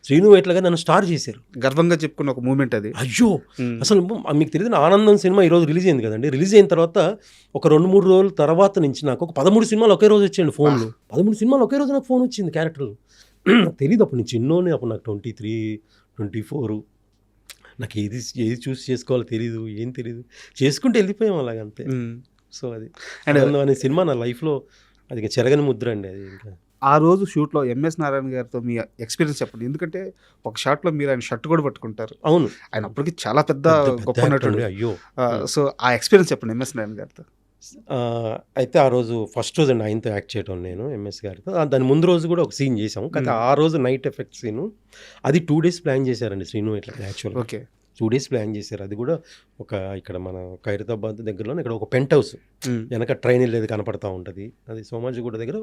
శ్రీను వైట్ల గారు నన్ను స్టార్ చేశారు. గర్వంగా చెప్పుకున్న ఒక మూమెంట్ అది. అయ్యో అసలు మీకు తెలియదు, ఆనందం సినిమా ఈరోజు రిలీజ్ అయింది కదండి. రిలీజ్ అయిన తర్వాత ఒక 2-3 రోజుల తర్వాత నుంచి నాకు ఒక 13 సినిమాలు ఒకే రోజు వచ్చాయండి ఫోన్లు. 13 సినిమాలు ఒకే రోజు నాకు ఫోన్ వచ్చింది క్యారెక్టర్. నాకు తెలియదు అప్పుడు నేను చిన్నోని, అప్పుడు నాకు 23, 24. నాకు ఏది చూస్ చేసుకోవాలో తెలీదు, ఏం తెలీదు, చేసుకుంటే వెళ్ళిపోయాం అలాగంతే. సో అది ఆనందం అనే సినిమా నా లైఫ్లో అది ఇంకా చెరగని ముద్ర అండి. అది ఇంకా ఆ రోజు షూట్లో ఎంఎస్ నారాయణ గారితో మీ ఎక్స్పీరియన్స్ చెప్పండి. ఎందుకంటే ఒక షాట్లో మీరు ఆయన షర్ట్ కూడా పట్టుకుంటారు. అవును, ఆయన అప్పటికి చాలా పెద్ద గొప్ప నటుడు. అయ్యో సో ఆ ఎక్స్పీరియన్స్ చెప్పండి ఎంఎస్ నారాయణ గారితో. అయితే ఆ రోజు ఫస్ట్ రోజు అండి ఆయనతో యాక్ట్ చేయటం నేను ఎంఎస్ గారితో. దాని ముందు రోజు కూడా ఒక సీన్ చేసాము, కానీ ఆ రోజు నైట్ ఎఫెక్ట్ సీను అది 2 days ప్లాన్ చేశారండి శ్రీను ఇట్లా. యాక్చువల్గా ఓకే 2 days ప్లాన్ చేశారు. అది కూడా ఒక ఇక్కడ మన ఖైరతాబాద్ దగ్గరలో ఇక్కడ ఒక పెంట్ హౌస్ వెనక ట్రైన్ వెళ్ళేది కనపడతా ఉంటుంది, అది సోమాజిగూడ దగ్గర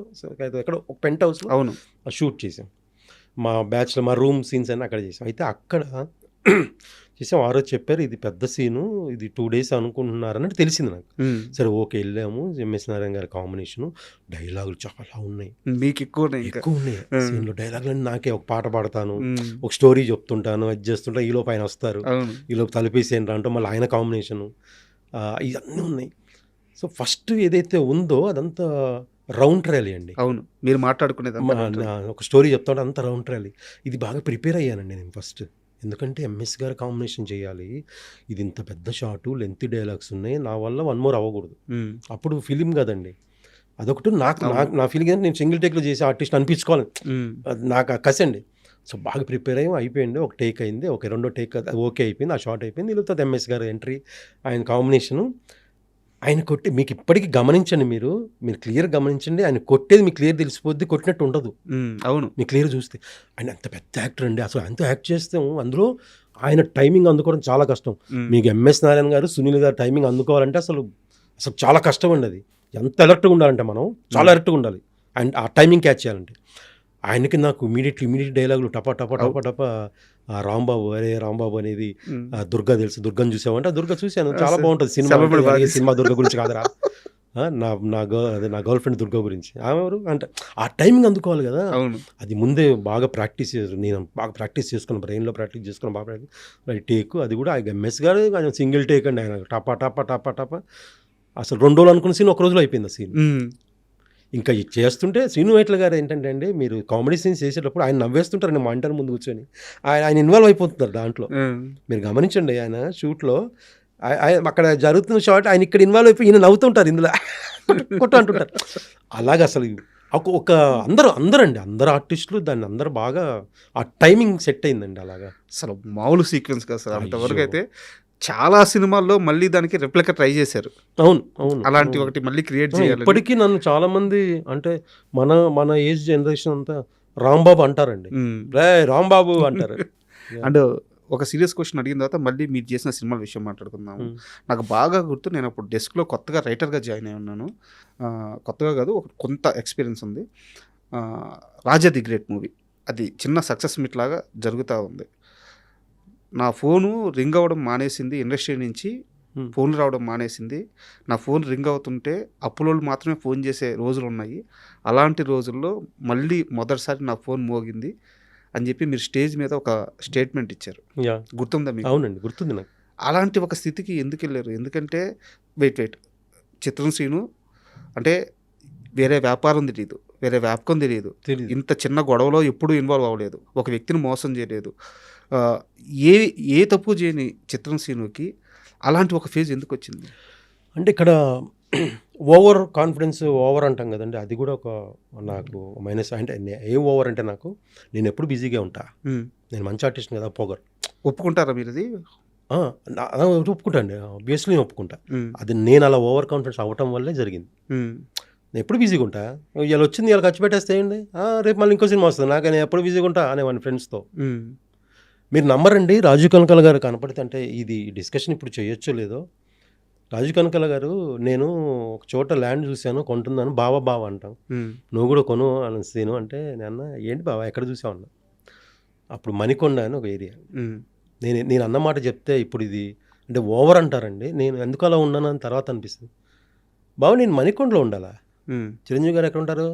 ఎక్కడ ఒక పెంట్ హౌస్లో అవును షూట్ చేసాం. మా బ్యాచ్లో మా రూమ్ సీన్స్ అన్నీ అక్కడ చేసాం. అయితే అక్కడ చేసాం. ఆ రోజు చెప్పారు ఇది పెద్ద సీను, ఇది 2 days అనుకుంటున్నారన్నట్టు తెలిసింది నాకు. సరే ఓకే వెళ్ళాము. ఎంఎస్ నారాయణ గారి కాంబినేషను, డైలాగులు చాలా ఉన్నాయి, మీకు ఎక్కువ ఉన్నాయి సీన్లో. డైలాగులు నాకే ఒక పాట పాడతాను, ఒక స్టోరీ చెప్తుంటాను, అది చేస్తుంటా, ఈలోపు ఆయన వస్తారు, ఈలోపు తలిపేసేయండి అంటూ మళ్ళీ ఆయన కాంబినేషను, ఇవన్నీ ఉన్నాయి. సో ఫస్ట్ ఏదైతే ఉందో అదంతా రౌండ్ ట్రాలీ అండి. అవును మీరు మాట్లాడుకునేది ఒక స్టోరీ చెప్తాడు అంత రౌండ్ ట్రాలీ. ఇది బాగా ప్రిపేర్ అయ్యానండి నేను ఫస్ట్, ఎందుకంటే ఎంఎస్ గారు కాంబినేషన్ చేయాలి, ఇది ఇంత పెద్ద షాటు, లెంత్ డైలాగ్స్ ఉన్నాయి, నా వల్ల 1 more అవ్వకూడదు. అప్పుడు ఫిలిం కదండి, అదొకటి నా ఫీలింగ్ ఏంటంటే నేను సింగిల్ టేక్లో చేసే ఆర్టిస్ట్ అనిపించుకోవాలి, నాకు కసి అండి. సో బాగా ప్రిపేర్ అయ్యి అయిపోయింది. ఒక టేక్ అయింది, ఒక 2వ టేక్ ఓకే అయిపోయింది, ఆ షాట్ అయిపోయింది. వీళ్ళతో ఎంఎస్ గారు ఎంట్రీ, ఆయన కాంబినేషను, ఆయన కొట్టి మీకు ఇప్పటికీ గమనించండి, మీరు క్లియర్ గమనించండి, ఆయన కొట్టేది మీకు క్లియర్ తెలిసిపోద్ది, కొట్టినట్టు ఉండదు. అవును మీకు క్లియర్ చూస్తే ఆయన అంత పెద్ద యాక్టర్ అండి. అసలు ఆయనతో యాక్ట్ చేస్తాము, అందులో ఆయన టైమింగ్ అందుకోవడం చాలా కష్టం. మీకు ఎంఎస్ నారాయణ గారు, సునీల్ గారు టైమింగ్ అందుకోవాలంటే అసలు చాలా కష్టం అండి. అది ఎంత అలర్ట్గా ఉండాలంటే మనం చాలా అలర్ట్గా ఉండాలి, అండ్ ఆ టైమింగ్ క్యాచ్ చేయాలంటే. ఆయనకి నాకు ఇమీడియట్ డైలాగులు టపా టపా టపా టపా, రాంబాబు అరే రాంబాబు అనేది, దుర్గా తెలుసు, దుర్గను చూసామంటే దుర్గా చూశాను, చాలా బాగుంటుంది సినిమా దుర్గా గురించి కాదరా, నా గర్ల్ ఫ్రెండ్ దుర్గా గురించి, ఆమె ఎవరు అంటే ఆ టైమింగ్ అందుకోవాలి కదా. అది ముందే బాగా ప్రాక్టీస్ నేను బాగా ప్రాక్టీస్ చేసుకున్నాను, బ్రెయిన్లో ప్రాక్టీస్ చేసుకున్నాను బాగా ప్రాక్టీస్. టేక్ అది కూడా ఎంఎస్ గారు ఆయన సింగిల్ టేక్ అండి, ఆయన టపా టపా టపా టపా. అసలు 2 రోజులు అనుకున్న సీన్ 1 రోజులో అయిపోయింది ఆ సీన్. ఇంకా చేస్తుంటే శ్రీను వైట్ల గారు ఏంటంటే అండి, మీరు కామెడీ సీన్స్ చేసేటప్పుడు ఆయన నవ్వేస్తుంటారు, నేను మానిటర్ ముందు కూర్చొని, ఆయన ఇన్వాల్వ్ అయిపోతున్నారు దాంట్లో. మీరు గమనించండి, ఆయన షూట్లో అక్కడ జరుగుతున్న షాట్ ఆయన ఇక్కడ ఇన్వాల్వ్ అయిపోయి ఈయన నవ్వుతుంటారు, ఇందులో కొట్టు అంటుంటారు. అలాగే అసలు ఒక అందరు ఆర్టిస్టులు దాన్ని అందరూ బాగా ఆ టైమింగ్ సెట్ అయిందండి. అలాగా అసలు మామూలు సీక్వెన్స్ కదా సార్. అంతవరకు అయితే చాలా సినిమాల్లో మళ్ళీ దానికి రెప్లికా ట్రై చేశారు. అవును అలాంటి ఒకటి మళ్ళీ క్రియేట్ చేయాలి. ఇప్పటికీ నన్ను చాలా మంది అంటే మన ఏజ్ జనరేషన్ అంతా రాంబాబు అంటారండి, రాంబాబు అంటారు. అండ్ ఒక సీరియస్ క్వశ్చన్ అడిగిన తర్వాత మళ్ళీ మీరు చేసిన సినిమాల విషయం మాట్లాడుకుందాము. నాకు బాగా గుర్తు, నేను అప్పుడు డెస్క్లో కొత్తగా రైటర్గా జాయిన్ అయి ఉన్నాను. కొత్తగా కాదు, ఒక కొంత ఎక్స్పీరియన్స్ ఉంది. రాజా ది గ్రేట్ మూవీ అది చిన్న సక్సెస్ మీట్ లాగా జరుగుతూ ఉంది. నా ఫోను రింగ్ అవ్వడం మానేసింది, ఇండస్ట్రీ నుంచి ఫోన్లు రావడం మానేసింది. నా ఫోన్ రింగ్ అవుతుంటే అప్పులోళ్ళు మాత్రమే ఫోన్ చేసే రోజులు ఉన్నాయి. అలాంటి రోజుల్లో మళ్ళీ మొదటిసారి నా ఫోన్ మోగింది అని చెప్పి మీరు స్టేజ్ మీద ఒక స్టేట్మెంట్ ఇచ్చారు, గుర్తుందా మీకు? అవునండి, గుర్తుంది నాకు. అలాంటి ఒక స్థితికి ఎందుకు వెళ్ళారు? ఎందుకంటే వెయిట్ చిత్రం సీను అంటే వేరే వ్యాపారం తెలియదు, వేరే వ్యాపకం తెలియదు, ఇంత చిన్న గొడవలో ఎప్పుడూ ఇన్వాల్వ్ అవ్వలేదు, ఒక వ్యక్తిని మోసం చేయలేదు, ఏ తప్పు చేయని చిత్రం సీనుకి అలాంటి ఒక ఫేజ్ ఎందుకు వచ్చింది? అంటే ఇక్కడ ఓవర్ కాన్ఫిడెన్స్, ఓవర్ అంటాం కదండి, అది కూడా ఒక నాకు మైనస్. అంటే ఏం ఓవర్ అంటే నేను ఎప్పుడు బిజీగా ఉంటా, నేను మంచి ఆర్టిస్ట్ కదా, పొగరు. ఒప్పుకుంటారా మీరు? అది ఒప్పుకుంటా అండి, ఆబ్వియస్లీ నేను ఒప్పుకుంటా. అది నేను అలా ఓవర్ కాన్ఫిడెన్స్ అవ్వటం వల్లే జరిగింది. నేను ఎప్పుడు బిజీగా ఉంటా, ఇలా వచ్చింది ఇలా ఖర్చు పెట్టేస్తేయండి, రేపు మళ్ళీ ఇంకో సినిమా వస్తుంది, నాకు నేను ఎప్పుడు బిజీగా ఉంటా అనేవాడిని ఫ్రెండ్స్తో. మీరు నమ్మరండి, రాజు కనకాల గారు కనపడితే, అంటే ఇది డిస్కషన్ ఇప్పుడు చేయొచ్చో లేదో, రాజు కనకాల గారు నేను ఒక చోట ల్యాండ్ చూశాను కొంటున్నాను, బావా అంటాం, నువ్వు కూడా కొను అనేసి అంటే నేను ఏంటి బావా ఎక్కడ చూసావు అన్నా. అప్పుడు మణికొండ అని ఒక ఏరియా, నేను అన్నమాట చెప్తే ఇప్పుడు ఇది అంటే ఓవర్ అంటారండి, నేను ఎందుకు అలా ఉన్నాను అని తర్వాత అనిపిస్తుంది. బావ నేను మణికొండలో ఉండాలా, చిరంజీవి గారు ఎక్కడ ఉంటారు,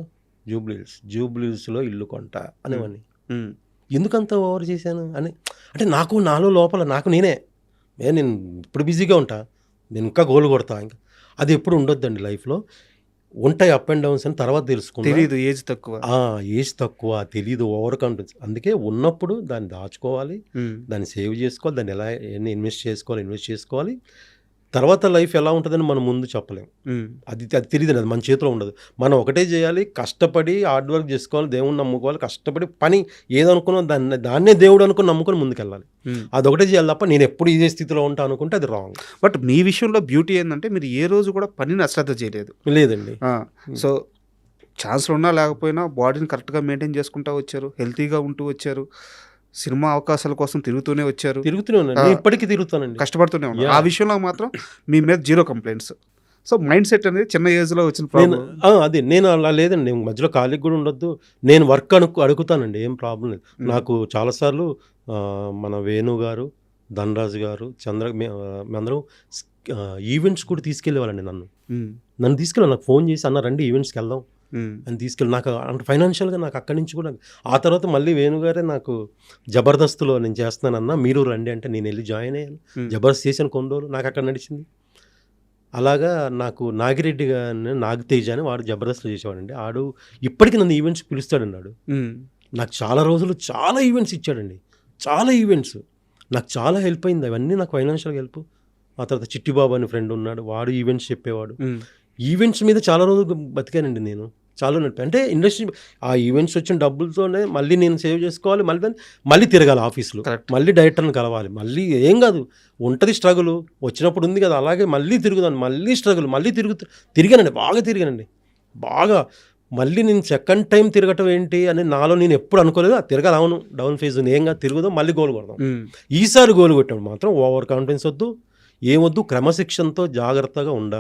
జూబ్లీహిల్స్లో ఇల్లు కొంటా అనేవాడిని. ఎందుకంత ఓవర్ చేశాను అని. అంటే నాలో లోపల నేనే నేను ఇప్పుడు బిజీగా ఉంటా, నేను ఇంకా గోల్ కొడతా ఇంకా. అది ఎప్పుడు ఉండొద్దండి లైఫ్లో. ఉంటాయి అప్ అండ్ డౌన్స్ అని తర్వాత తెలుసుకున్నా. తెలియదు, ఏజ్ తక్కువ. ఏజ్ తక్కువ, తెలీదు, ఓవర్ కాన్ఫిడెన్స్. అందుకే ఉన్నప్పుడు దాన్ని దాచుకోవాలి, దాన్ని సేవ్ చేసుకోవాలి, దాన్ని ఎలా ఇన్వెస్ట్ చేసుకోవాలి. తర్వాత లైఫ్ ఎలా ఉంటుందని మనం ముందు చెప్పలేం. అది తెలియదు, అది మన చేతిలో ఉండదు. మనం ఒకటే చేయాలి, కష్టపడి హార్డ్ వర్క్ చేసుకోవాలి, దేవుడిని నమ్ముకోవాలి, కష్టపడి పని ఏదనుకున్నా దాన్నే దేవుడు అనుకుని నమ్ముకొని ముందుకెళ్ళాలి. అదొకటే చేయాలి తప్ప నేను ఎప్పుడు ఇదే స్థితిలో ఉంటా అనుకుంటే అది రాంగ్. బట్ మీ విషయంలో బ్యూటీ ఏంటంటే మీరు ఏ రోజు కూడా పనిని అశ్రద్ధ చేయలేదు. లేదండి. సో ఛాన్స్లు ఉన్నా లేకపోయినా బాడీని కరెక్ట్గా మెయింటైన్ చేసుకుంటూ వచ్చారు, హెల్తీగా ఉంటూ వచ్చారు, సినిమా అవకాశాల కోసం తిరుగుతూనే వచ్చారు, నేను ఇప్పటికీ తిరుగుతానండి, కష్టపడుతూనే ఉన్నారు. ఆ విషయంలో మాత్రం మీ మీద 0 కంప్లైంట్స్. సో మైండ్ సెట్ అనేది చిన్న ఏజ్లో వచ్చిన ప్రాబ్లం. అది నేను అలా లేదండి, నేను మధ్యలో ఖాళీకి కూడా ఉండొద్దు, నేను వర్క్ అడుగుతానండి, ఏం ప్రాబ్లం లేదు. నాకు చాలాసార్లు మన వేణు గారు, ధనరాజు గారు, మేమందరం ఈవెంట్స్ కూడా తీసుకెళ్ళేవాళ్ళండి. నన్ను తీసుకెళ్ళాను, నాకు ఫోన్ చేసి అన్న రండి ఈవెంట్స్కి వెళ్దాం అని తీసుకెళ్ళి. నాకు అంటే ఫైనాన్షియల్గా నాకు అక్కడి నుంచి కూడా. ఆ తర్వాత మళ్ళీ వేణుగారే నాకు జబర్దస్త్లో నేను చేస్తున్నానన్నా మీరు రండి అంటే నేను వెళ్ళి జాయిన్ అయ్యాను. జబర్దస్త్ చేశాను కొన్ని రోజులు, నాకు అక్కడ నడిచింది. అలాగా నాకు నాగిరెడ్డి గారిని, నాగతేజ అని వాడు జబర్దస్త్లో చేసేవాడండి. ఆడు ఇప్పటికీ నన్ను ఈవెంట్స్ పిలుస్తాడన్నాడు. నాకు చాలా రోజులు చాలా ఈవెంట్స్ ఇచ్చాడండి, చాలా ఈవెంట్స్. నాకు చాలా హెల్ప్ అయింది, అవన్నీ నాకు ఫైనాన్షియల్గా హెల్ప్. ఆ తర్వాత చిట్టిబాబు అని ఫ్రెండ్ ఉన్నాడు, వాడు ఈవెంట్స్ చెప్పేవాడు. ఈవెంట్స్ మీద చాలా రోజులు బతికానండి నేను, చాలా నడిపి. అంటే ఇండస్ట్రీ ఆ ఈవెంట్స్ వచ్చిన డబ్బులతోనే మళ్ళీ నేను సేవ్ చేసుకోవాలి, మళ్ళీ తిరగాలి ఆఫీసులో, మళ్ళీ డైరెక్టర్ని కలవాలి, మళ్ళీ ఏం కాదు ఉంటుంది స్ట్రగుల్, వచ్చినప్పుడు ఉంది కదా అలాగే మళ్ళీ తిరుగుదాను, మళ్ళీ స్ట్రగుల్, మళ్ళీ తిరిగానండి, బాగా తిరిగానండి, బాగా. మళ్ళీ నేను సెకండ్ టైం తిరగటం ఏంటి అని నాలో నేను ఎప్పుడు అనుకోలేదు. తిరగాలి, అవును డౌన్ ఫేజ్ ఉంది, ఏం కాదు తిరుగుదాం, మళ్ళీ గోల్ కొడదాం. ఈసారి గోల్ కొట్టాడు మాత్రం ఓవర్ కాన్ఫిడెన్స్ వద్దు, ఏమొద్దు, క్రమశిక్షణతో జాగ్రత్తగా ఉండాలి.